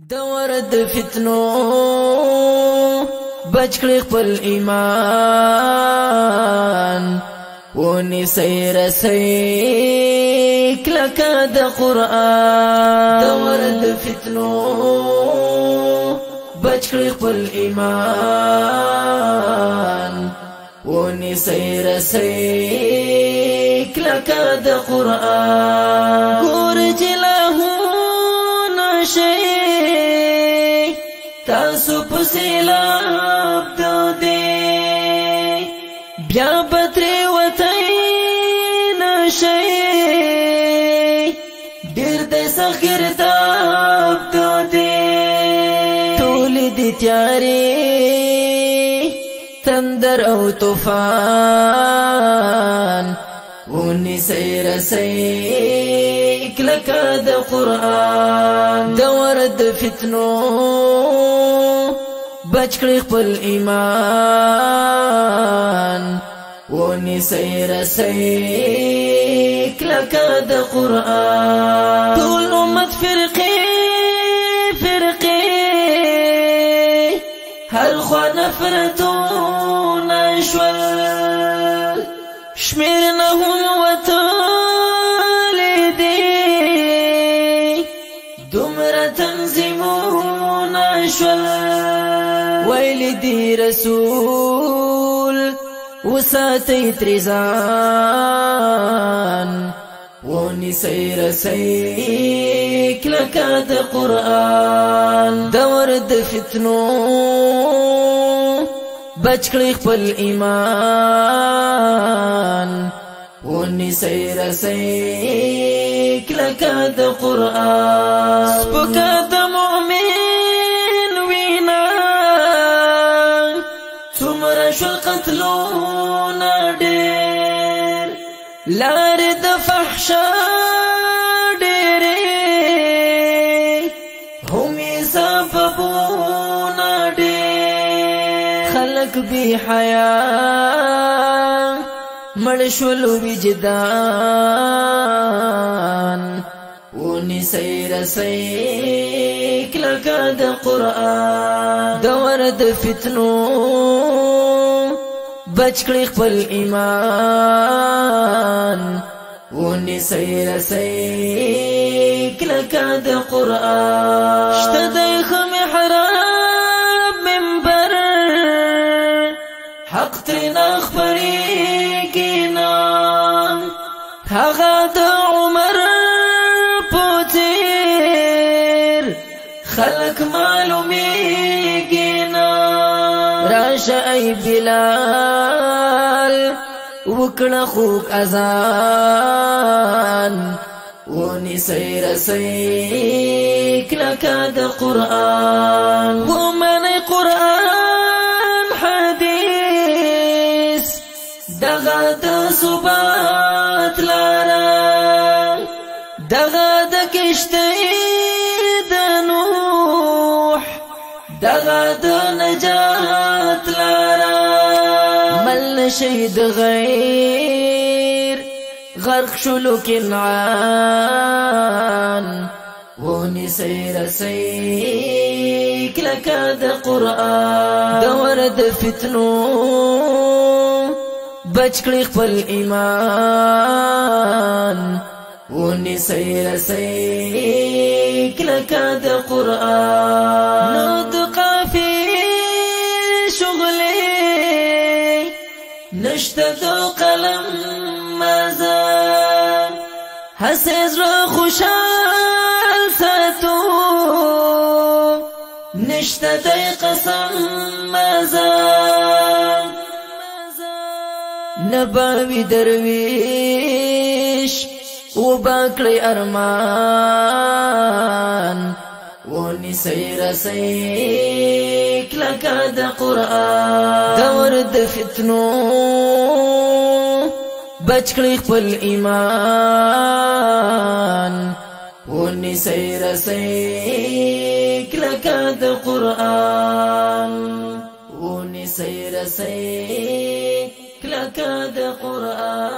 دورد فتنو بچ کړی خپل ایمان ونیسئ رسئ کلکه د قرآن دورد فتنو بچ کړی خپل ایمان ونیسئ رسئ کلکه د قرآن ګور جلاهونه شئ تاسو پسیلاب دو دے بیا بدری وطی نشئی دیر دے سخیرتاب دو دے تولی دی تیاری تندر او طوفان ونیسئ رسئ کلکه د قرآن دورد فتنو بچ کړی خپل ایمان ونیسئ رسئ کلکه د قرآن ټول امت فرقې فرقې هر خوا نفرتونه شول شمیر نه هم وتلی دي دومره تنظیمونه شول ویلی دی رسول وساتی تریزان ونیسئ رسئ کلکه د قرآن دورد فتنو بچ کړی خپل ایمان ونیسئ رسئ کلکه د قرآن سپکه د مؤمن وینا څومره شول قتلونه ډېر لارې د فحشا ډېرې هم یې سببونه ډېر خلک بې حیا مړ شول وجدان ونیسئ رسئ کلکه د قرآن دورد فتنو بچ کړی خپل ایمان ونیسئ رسئ کلکه د قرآن شته د ښه محراب منبر حق ترېنه خپرېږي نه هغه د عمر په څېر خلک معلومیږي نه راشه ای بلال وکړه خوږ اذان ونیسئ رسئ کلکه د قرآن ومنئ قرآن حدیث دغه د ثبات لاره دغه د کشتۍ د نوح دغه د نجات لاره مل نشئ د غیر غرق شلو کنعان ونیسئ رسئ کلکه د قرآن دورد فتنو بچ کړی خپل ایمان ونیسئ رسئ کلکه د قرآن نو د قافیې شغلې نشته د قلم مزه هسې زړه خوشحال ساتو نشته د قسم مزه نباوی درویش وباکړی ارمان ونیسئ رسئ کلکه د قرآن دورد فتنو بچ کړی خپل ایمان ونیسئ رسئ کلکه د قرآن ونیسئ رسئ کلکه د قرآن